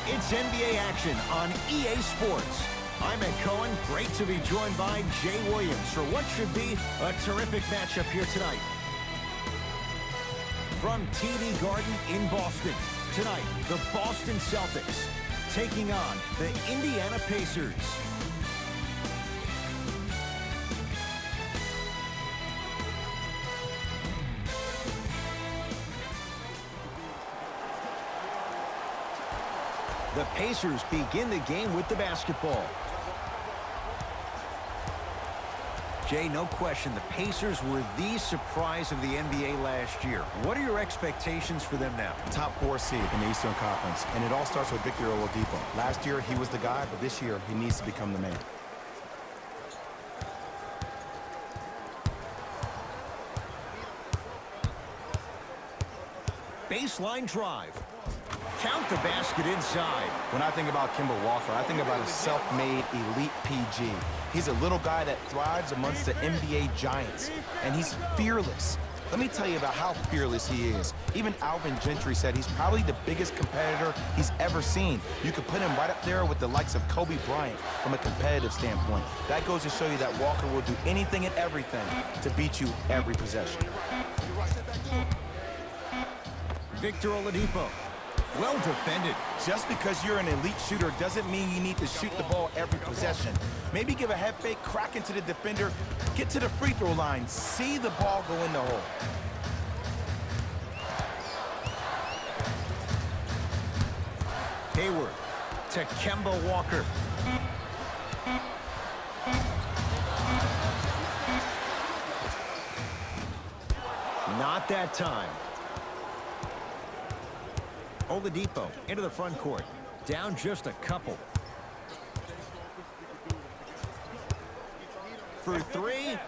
It's NBA action on EA Sports. I'm Ed Cohen. Great to be joined by Jay Williams for what should be a terrific matchup here tonight. From TD Garden in Boston, tonight, the Boston Celtics taking on the Indiana Pacers. The Pacers begin the game with the basketball. Jay, no question, the Pacers were the surprise of the NBA last year. What are your expectations for them now? Top 4 seed in the Eastern Conference, and it all starts with Victor Oladipo. Last year, he was the guy, but this year, he needs to become the man. Baseline drive. Count the basket inside. When I think about Kemba Walker, I think about a self-made elite PG. He's a little guy that thrives amongst the NBA giants, and he's fearless. Let me tell you about how fearless he is. Even Alvin Gentry said he's probably the biggest competitor he's ever seen. You could put him right up there with the likes of Kobe Bryant from a competitive standpoint. That goes to show you that Walker will do anything and everything to beat you every possession. Victor Oladipo. Well defended. Just because you're an elite shooter doesn't mean you need to shoot the ball every possession. Maybe give a head fake, crack into the defender, get to the free throw line, see the ball go in the hole. Hayward to Kemba Walker. Not that time. Oladipo into the front court. Down just a couple. For three.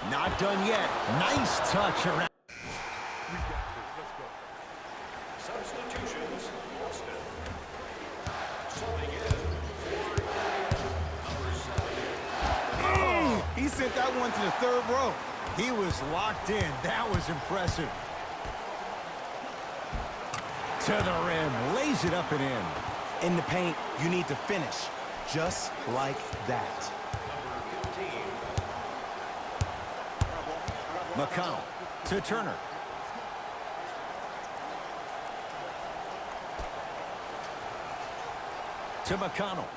Not done yet. Nice touch around. Substitutions. He sent that one to the third row. He was locked in. That was impressive. To the rim, lays it up and in. In the paint, you need to finish, just like that. McConnell to Turner. To McConnell.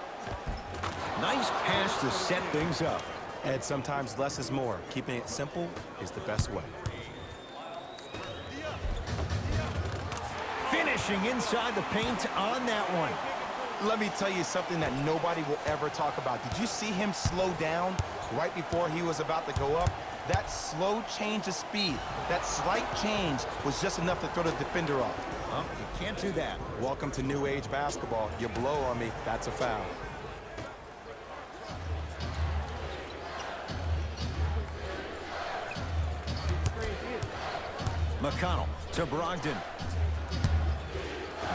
Nice pass to set things up. Ed, sometimes less is more. Keeping it simple is the best way. Finishing inside the paint on that one. Let me tell you something that nobody will ever talk about. Did you see him slow down right before he was about to go up? That slow change of speed, that slight change was just enough to throw the defender off. Oh, you can't do that. Welcome to new age basketball. You blow on me, that's a foul. McConnell to Brogdon.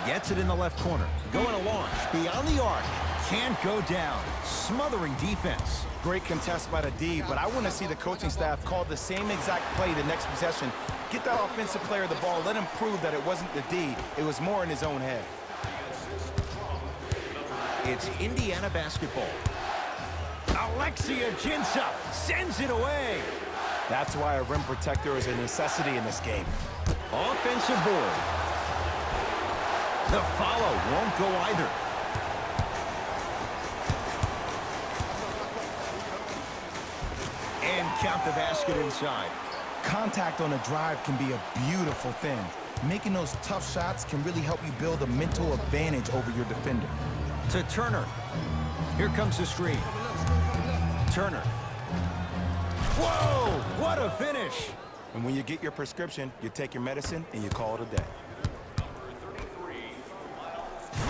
Gets it in the left corner. Going to launch. Beyond the arc. Can't go down. Smothering defense. Great contest by the D, but I want to see the coaching staff call the same exact play the next possession. Get that offensive player the ball. Let him prove that it wasn't the D. It was more in his own head. It's Indiana basketball. Alexia Jinsa sends it away. That's why a rim protector is a necessity in this game. Offensive board. The follow won't go either. And count the basket inside. Contact on a drive can be a beautiful thing. Making those tough shots can really help you build a mental advantage over your defender. To Turner. Here comes the screen. Turner. Whoa! What a finish! And when you get your prescription, you take your medicine and you call it a day.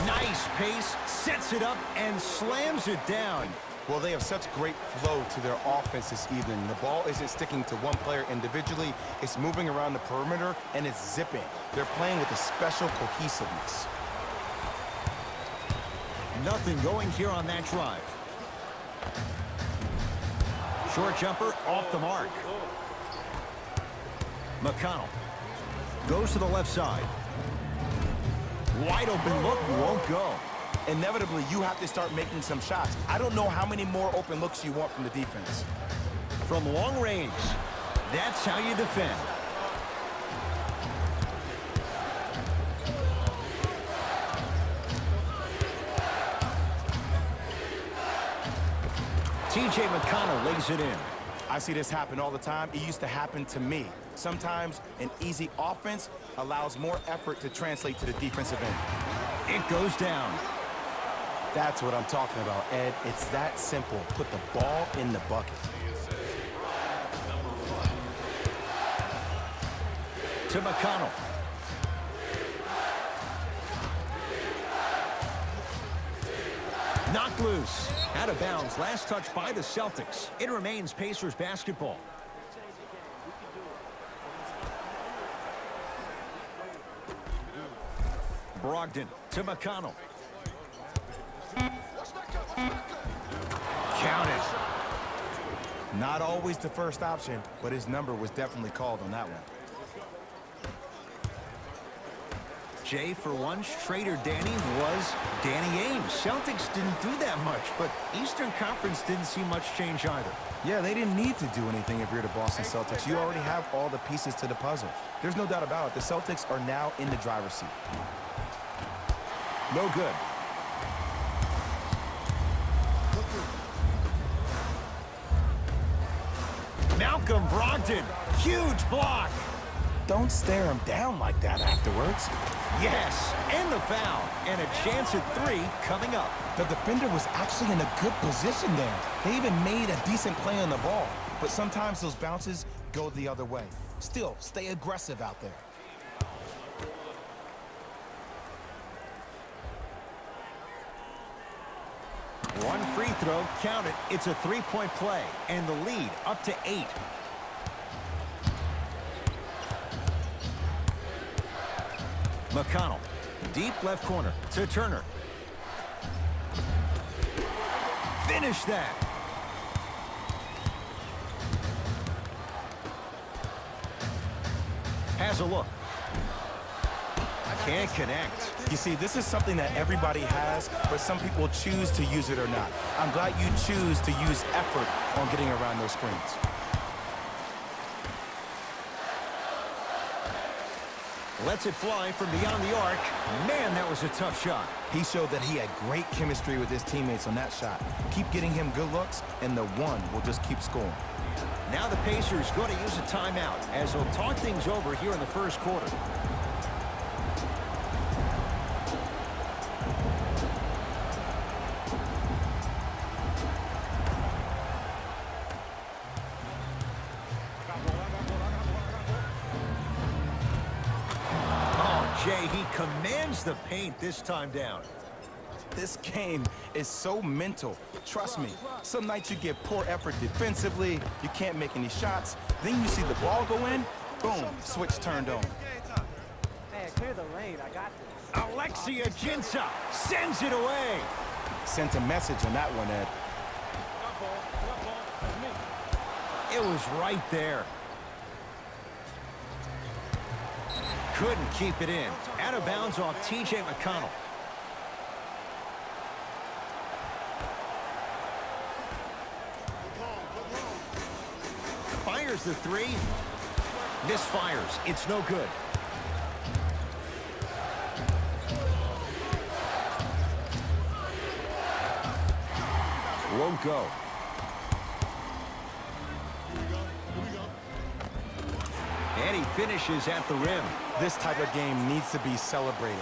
Nice pace, sets it up, and slams it down. Well, they have such great flow to their offense this evening. The ball isn't sticking to one player individually. It's moving around the perimeter, and it's zipping. They're playing with a special cohesiveness. Nothing going here on that drive. Short jumper off the mark. McConnell goes to the left side. Wide open look won't go. Inevitably, you have to start making some shots. I don't know how many more open looks you want from the defense. From long range, that's how you defend. T.J. McConnell lays it in. I see this happen all the time. It used to happen to me. Sometimes an easy offense allows more effort to translate to the defensive end. It goes down. That's what I'm talking about, Ed. It's that simple. Put the ball in the bucket. To McConnell. Knocked loose. Out of bounds. Last touch by the Celtics. It remains Pacers basketball. Brogdon to McConnell. Count it. Not always the first option, but his number was definitely called on that one. Jay, for once, Trader Danny was Danny Ainge. Celtics didn't do that much, but Eastern Conference didn't see much change either. Yeah, they didn't need to do anything if you're the Boston Celtics. You already have all the pieces to the puzzle. There's no doubt about it. The Celtics are now in the driver's seat. No good. Malcolm Brogdon, huge block. Don't stare him down like that afterwards. Yes, and the foul, and a chance at three coming up. The defender was actually in a good position there. They even made a decent play on the ball, but sometimes those bounces go the other way. Still, stay aggressive out there. One free throw, count it. It's a three-point play, and the lead up to 8. McConnell, deep left corner to Turner. Finish that. Has a look. Can't connect. You see, this is something that everybody has, but some people choose to use it or not. I'm glad you choose to use effort on getting around those screens. Lets it fly from beyond the arc. Man, that was a tough shot. He showed that he had great chemistry with his teammates on that shot. Keep getting him good looks, and the one will just keep scoring. Now the Pacers going to use a timeout as they'll talk things over here in the first quarter. Jay, he commands the paint this time down. This game is so mental. Trust me, some nights you get poor effort defensively, you can't make any shots, then you see the ball go in, boom, switch turned on. Hey, clear the lane, I got this. Alexia Jinsa sends it away. Sent a message on that one, Ed. It was right there. Couldn't keep it in. Out of bounds off T.J. McConnell. Fires the three. Misfires. It's no good. Won't go. And he finishes at the rim. This type of game needs to be celebrated.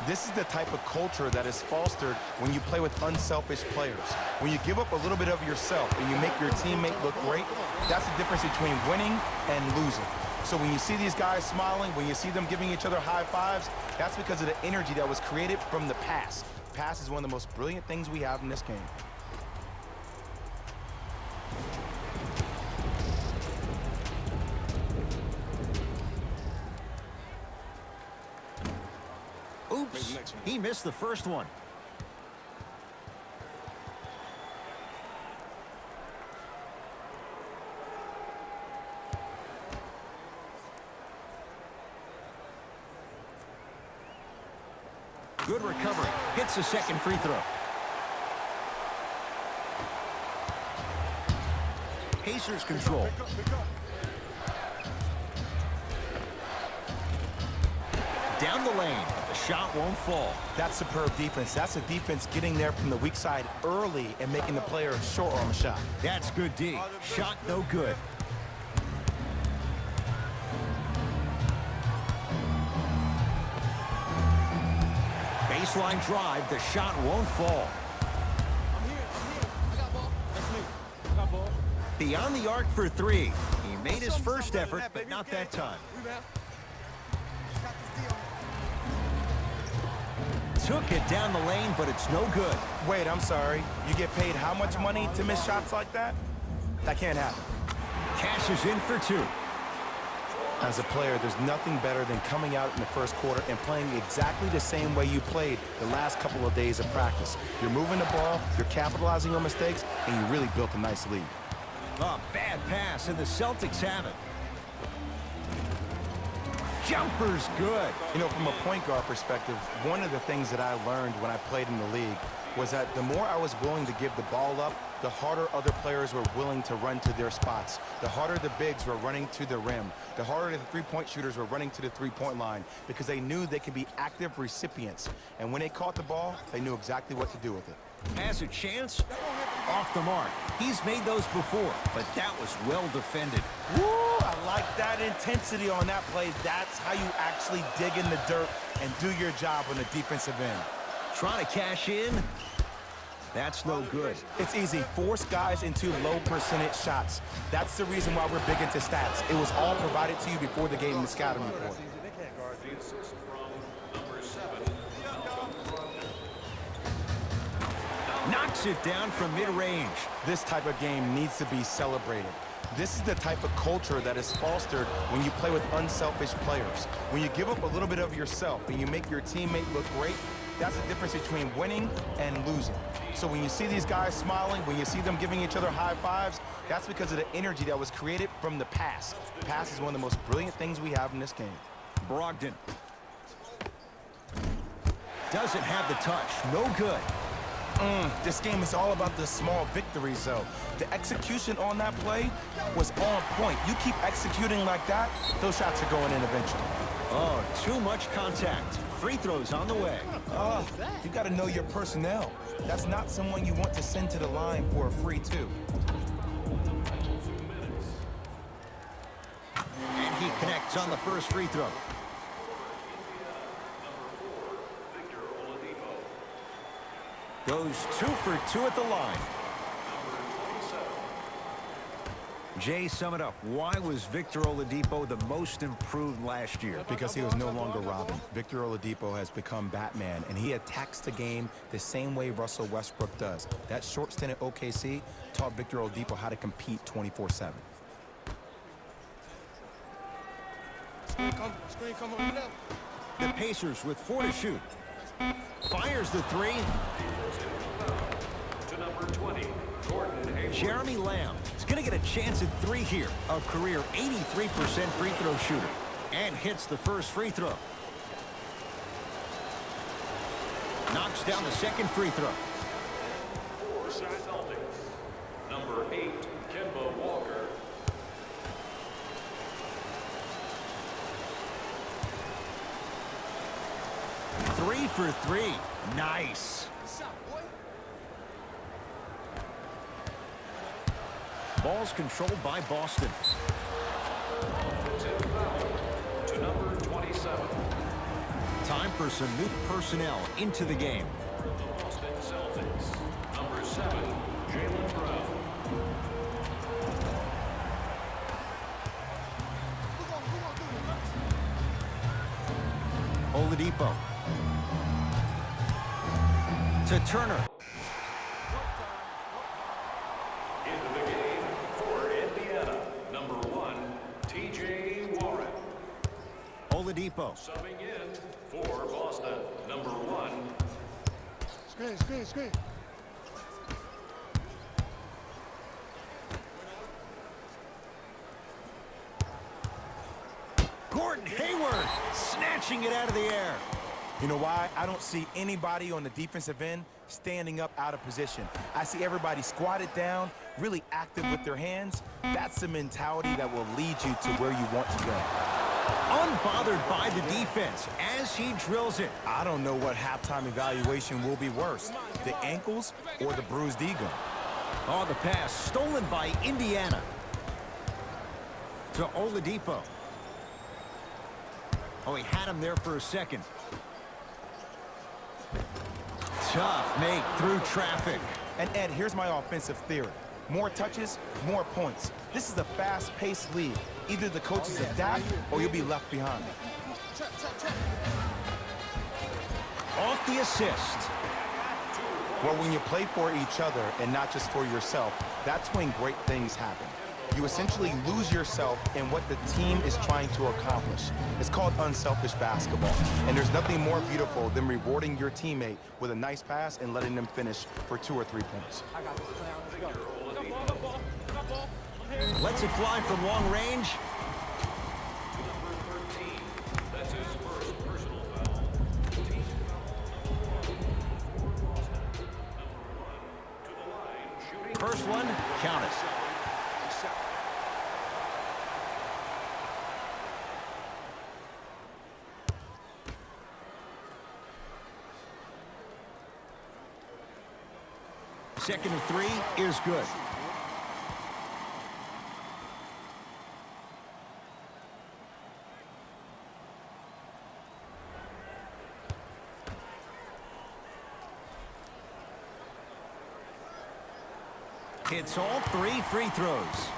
This is the type of culture that is fostered when you play with unselfish players. When you give up a little bit of yourself and you make your teammate look great, that's the difference between winning and losing. So when you see these guys smiling, when you see them giving each other high fives, that's because of the energy that was created from the pass. Pass is one of the most brilliant things we have in this game. Oops, he missed the first one. recovery. Hits the second free throw. Pacers control. Down the lane. The shot won't fall. That's superb defense. That's a defense getting there from the weak side early and making the player short arm a shot. That's good D. Shot no good. Baseline drive. The shot won't fall. I'm here. I got ball. That's me. I got ball. Beyond the arc for three. He made his first effort, but not that time. Rebound. Took it down the lane, but it's no good. Wait, I'm sorry. You get paid how much money to miss shots like that? That can't happen. Cashes in for two. As a player, there's nothing better than coming out in the first quarter and playing exactly the same way you played the last couple of days of practice. You're moving the ball, you're capitalizing on mistakes, and you really built a nice lead. A bad pass, and the Celtics have it. Jumper's good. You know, from a point guard perspective, one of the things that I learned when I played in the league was that the more I was willing to give the ball up, the harder other players were willing to run to their spots. The harder the bigs were running to the rim. The harder the three-point shooters were running to the three-point line because they knew they could be active recipients. And when they caught the ball, they knew exactly what to do with it. Has a chance. Off the mark. He's made those before, but that was well defended. Woo! I like that intensity on that play. That's how you actually dig in the dirt and do your job on the defensive end. Trying to cash in. That's no good. It's easy. Force guys into low percentage shots. That's the reason why we're big into stats. It was all provided to you before the game in the scouting report. Knocks it down from mid-range. This type of game needs to be celebrated. This is the type of culture that is fostered when you play with unselfish players. When you give up a little bit of yourself and you make your teammate look great, that's the difference between winning and losing. So when you see these guys smiling, when you see them giving each other high fives, that's because of the energy that was created from the pass. Pass is one of the most brilliant things we have in this game. Brogdon. Doesn't have the touch. No good. This game is all about the small victories, though. The execution on that play was on point. You keep executing like that, those shots are going in eventually. Oh, too much contact. Free throws on the way. You got to know your personnel. That's not someone you want to send to the line for a free two. And he connects on the first free throw. Goes 2 for 2 at the line. Jay, sum it up. Why was Victor Oladipo the most improved last year? Because he was no longer Robin. Victor Oladipo has become Batman, and he attacks the game the same way Russell Westbrook does. That short stint at OKC taught Victor Oladipo how to compete 24/7. Screen come over left. The Pacers with 4 to shoot. Fires the three. To number 20, Gordon Hayward. Jeremy Lamb is going to get a chance at 3 here. A career 83% free throw shooter. And hits the first free throw. Knocks down the second free throw. For Celtics, number 8, Kemba Walker. Three for 3. Nice. Ball's controlled by Boston. Offensive foul to number 27. Time for some new personnel into the game. For the Boston Celtics, number 7, Jaylen Brown. Oladipo. To Turner. Into the game for Indiana, number 1, T.J. Warren. Oladipo. Subbing in for Boston, number 1, Screen. Gordon Hayward snatching it out of the air. You know why? I don't see anybody on the defensive end standing up out of position. I see everybody squatted down, really active with their hands. That's the mentality that will lead you to where you want to go. Unbothered by the defense as he drills it. I don't know what halftime evaluation will be worse, the ankles or the bruised ego. Oh, the pass stolen by Indiana. To Oladipo. Oh, he had him there for a second. Tough make through traffic. And Ed, here's my offensive theory. More touches, more points. This is a fast-paced league. Either the coaches adapt or you'll be left behind. Off the assist. Well, when you play for each other and not just for yourself, that's when great things happen. You essentially lose yourself in what the team is trying to accomplish. It's called unselfish basketball. And there's nothing more beautiful than rewarding your teammate with a nice pass and letting them finish for 2 or 3 points. I got this clown. Let's go. Got ball. I'm here. Lets it fly from long range. Number 13. That's his first personal foul. Team foul. To the line, shooting. First one, count it. Second and 3 is good. Hits all 3 free throws.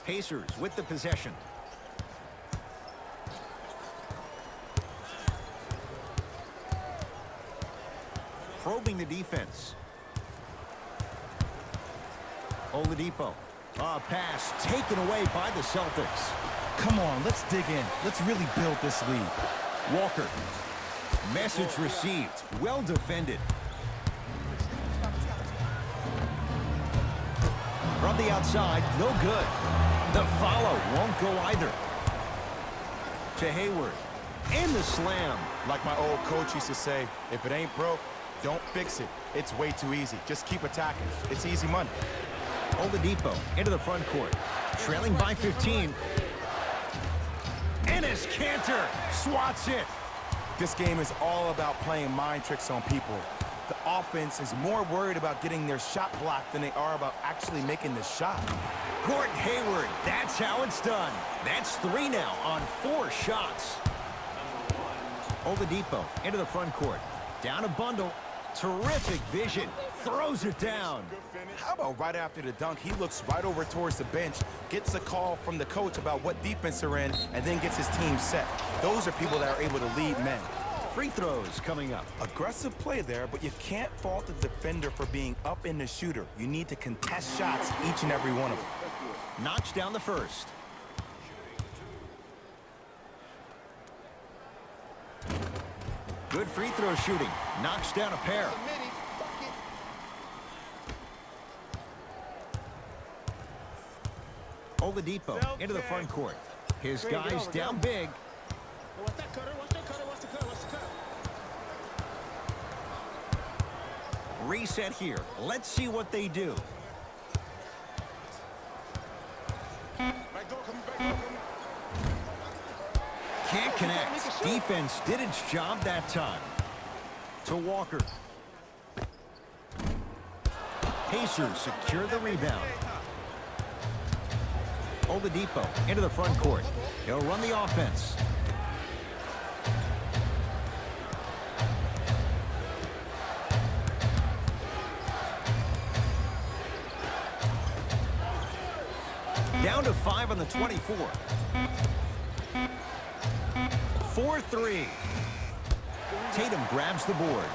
Pacers with the possession. Probing the defense. Oladipo. A pass taken away by the Celtics. Come on, let's dig in. Let's really build this lead. Walker. Message received. Well defended. From the outside, no good. The follow won't go either. To Hayward. And the slam. Like my old coach used to say, if it ain't broke, don't fix it. It's way too easy. Just keep attacking. It's easy money. Oladipo into the front court. Trailing by 15. Enes Kanter swats it. This game is all about playing mind tricks on people. The offense is more worried about getting their shot blocked than they are about actually making the shot. Gordon Hayward, that's how it's done. That's 3 now on 4 shots. Oladipo into the front court. Down a bundle. Terrific vision. Throws it down. How about right after the dunk, he looks right over towards the bench, gets a call from the coach about what defense they're in, and then gets his team set. Those are people that are able to lead men. Free throws coming up. Aggressive play there, but you can't fault the defender for being up in the shooter. You need to contest shots, each and every one of them. Knocks down the first. Good free throw shooting. Knocks down a pair. Oladipo into the front court. His guys down big. Watch that cutter. Watch that cutter. Watch the cutter. Watch the cutter. Reset here. Let's see what they do. Can't connect. Defense did its job that time. To Walker. Pacers secure the rebound. Oladipo into the front court. He'll run the offense. Down to 5 on the 24. 4-3. Tatum grabs the board.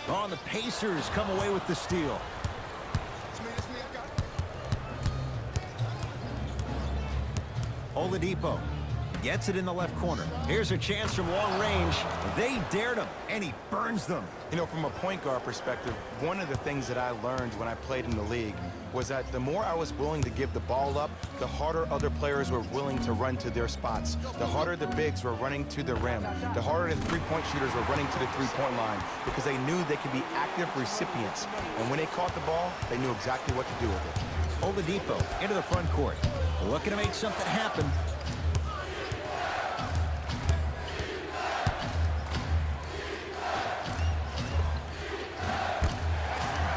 Oh, and the Pacers come away with the steal. Oladipo. Gets it in the left corner. Here's a chance from long range. They dared him, and he burns them. You know, from a point guard perspective, one of the things that I learned when I played in the league was that the more I was willing to give the ball up, the harder other players were willing to run to their spots. The harder the bigs were running to the rim. The harder the three-point shooters were running to the three-point line because they knew they could be active recipients. And when they caught the ball, they knew exactly what to do with it. Oladipo into the front court. Looking to make something happen.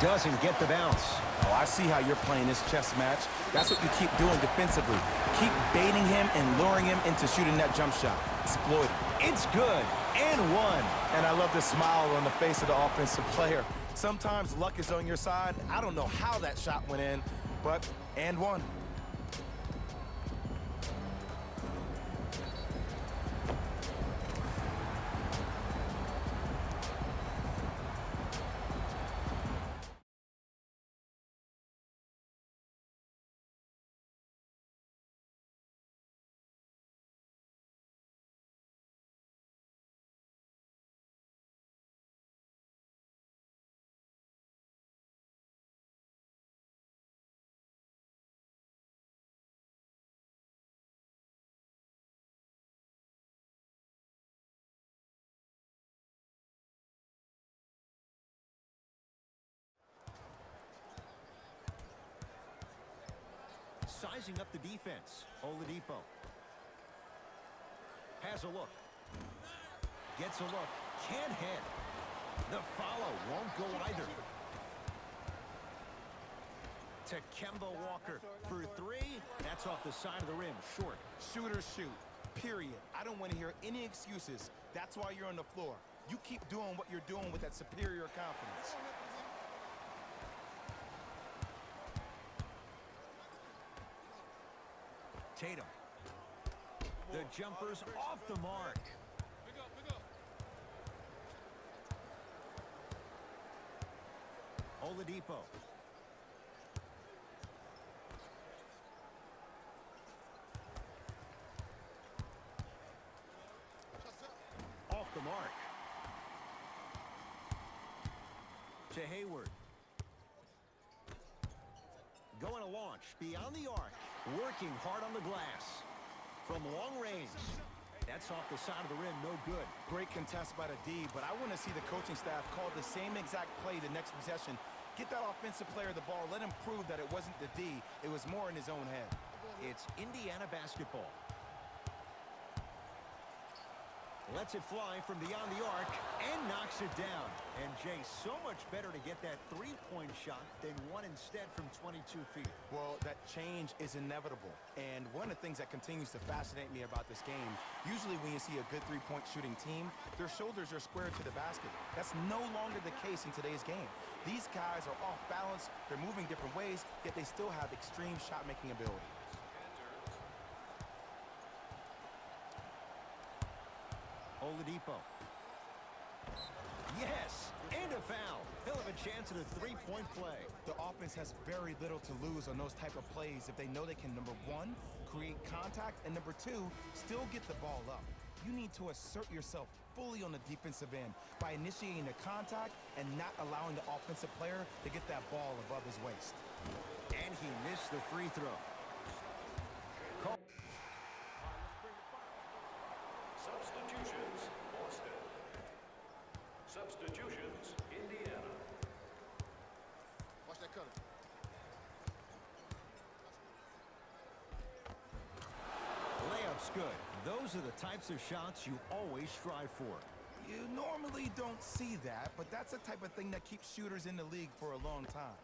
Doesn't get the bounce. Oh, I see how you're playing this chess match. That's what you keep doing defensively. Keep baiting him and luring him into shooting that jump shot. Exploit him. It's good. And one. And I love the smile on the face of the offensive player. Sometimes luck is on your side. I don't know how that shot went in, but and one. Sizing up the defense. Oladipo. Has a look. Gets a look. Can't hit. The follow won't go either. To Kemba Walker for three. That's off the side of the rim. Short. Shooters shoot. Period. I don't want to hear any excuses. That's why you're on the floor. You keep doing what you're doing with that superior confidence. Tatum. The jumper's off the mark. Oladipo. Off the mark. To Hayward. Going to launch beyond the arc. Working hard on the glass. From long range. That's off the side of the rim, no good. Great contest by the D, but I want to see the coaching staff call the same exact play the next possession. Get that offensive player the ball. Let him prove that it wasn't the D. It was more in his own head. It's Indiana basketball. Lets it fly from beyond the arc and knocks it down. And Jay, so much better to get that three-point shot than one instead from 22 feet. Well, that change is inevitable. And one of the things that continues to fascinate me about this game, usually when you see a good three-point shooting team, their shoulders are squared to the basket. That's no longer the case in today's game. These guys are off balance, they're moving different ways, yet they still have extreme shot-making ability. Oladipo. Yes, and a foul. He'll have a chance at a three-point play. The offense has very little to lose on those type of plays if they know they can, number one, create contact, and number two, still get the ball up. You need to assert yourself fully on the defensive end by initiating the contact and not allowing the offensive player to get that ball above his waist. And he missed the free throw. Substitutions, Boston. Substitutions, Indiana. Watch that cutter. Layup's good. Those are the types of shots you always strive for. You normally don't see that, but that's the type of thing that keeps shooters in the league for a long time.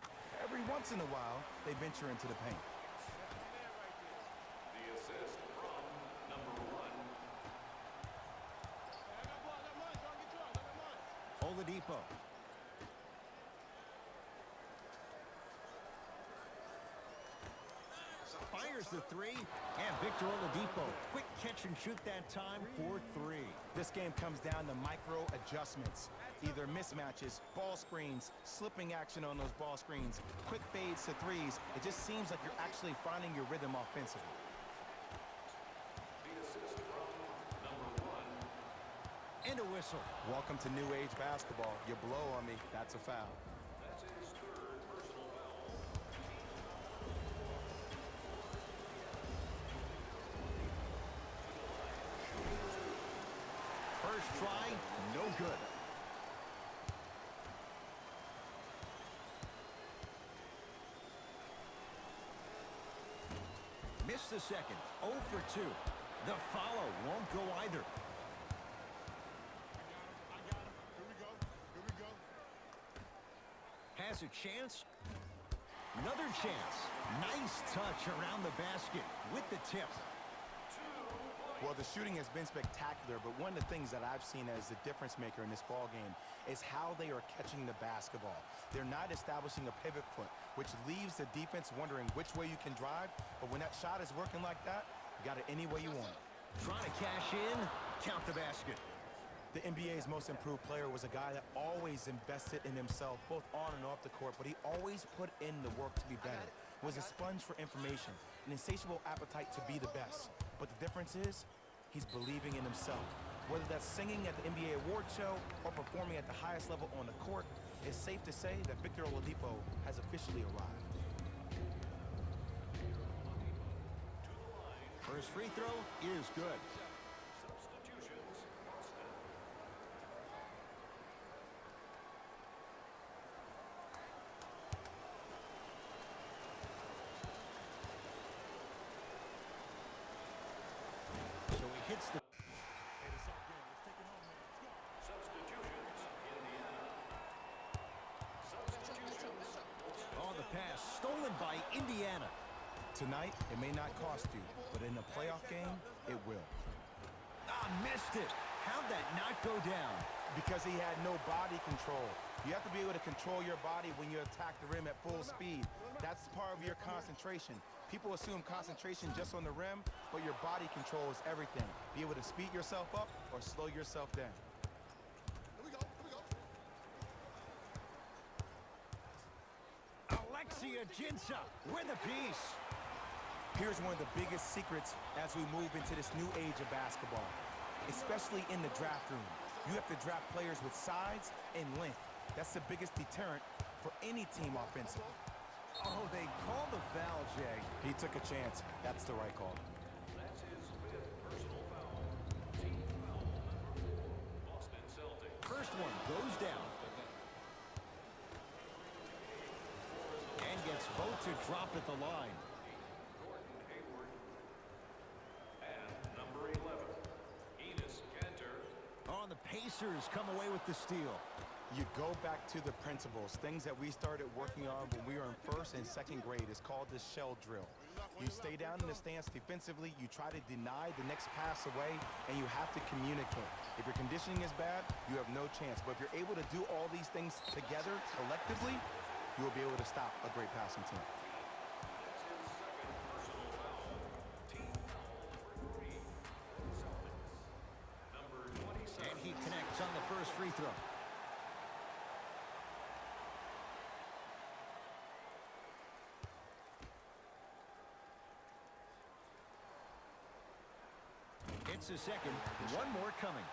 Every once in a while, they venture into the paint. The assist from number one. Oladipo. Fires the three, and Victor Oladipo, quick catch and shoot that time for three. This game comes down to micro adjustments, either mismatches, ball screens, slipping action on those ball screens, quick fades to threes. It just seems like you're actually finding your rhythm offensively. The assist from And a whistle. Welcome to new age basketball. You blow on me, that's a foul. That's his third personal foul. First try, no good. Missed the second. 0 for 2. The follow won't go either. Has a chance. Another chance. Nice touch around the basket with the tip. Well, the shooting has been spectacular, but one of the things that I've seen as the difference maker in this ball game is how they are catching the basketball. They're not establishing a pivot foot, which leaves the defense wondering which way you can drive, but when that shot is working like that, you got it any way you want. Trying to cash in, count the basket. The NBA's most improved player was a guy that always invested in himself, both on and off the court, but he always put in the work to be better. Was a sponge for information, an insatiable appetite to be the best. But the difference is, he's believing in himself. Whether that's singing at the NBA award show or performing at the highest level on the court, it's safe to say that Victor Oladipo has officially arrived. First free throw is good. Substitutions. So he hits the... Substitutions. Indiana. Substitutions. On the pass, stolen by Indiana. Tonight, it may not cost you, but in a playoff game, it will. Ah, missed it. How'd that not go down? Because he had no body control. You have to be able to control your body when you attack the rim at full speed. That's part of your concentration. People assume concentration just on the rim, but your body control is everything. Be able to speed yourself up or slow yourself down. Alexia Jinsa with a piece. Here's one of the biggest secrets as we move into this new age of basketball, especially in the draft room. You have to draft players with size and length. That's the biggest deterrent for any team offensively. Oh, they called the foul, Jay. He took a chance. That's the right call. That's his fifth personal foul. Team foul number 4. Boston Celtics. First one goes down. And gets both to drop at the line. Gordon Hayward. And number 11, Enes Kanter. Oh, the Pacers come away with the steal. You go back to the principles, things that we started working on when we were in first and second grade. It's called the shell drill. You stay down in the stance defensively, you try to deny the next pass away, and you have to communicate. If your conditioning is bad, you have no chance. But if you're able to do all these things together, collectively, you will be able to stop a great passing team. That's his second personal foul. Team foul number 3. Celtics. Number 27. And he connects on the first free throw. It's a second. One more coming.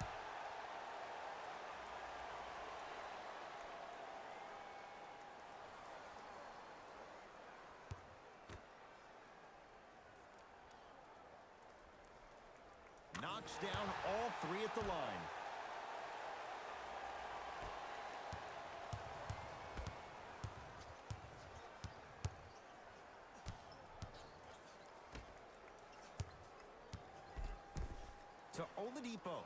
Knocks down all three at the line. To Oladipo.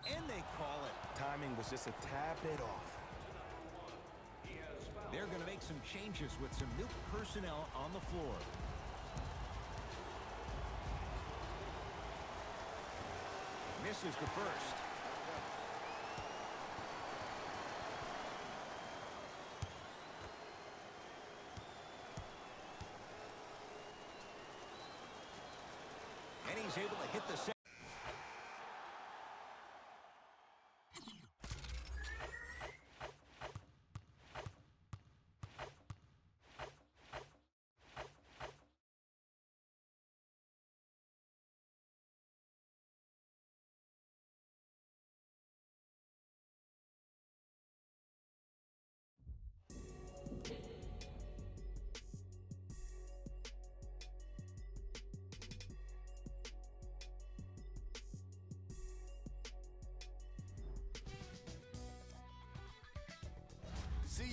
And they call it. Timing was just a tad bit off. They're going to make some changes with some new personnel on the floor. Misses the first. And he's able to hit the second.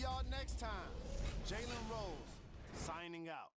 y'all next time. Jalen Rose, signing out.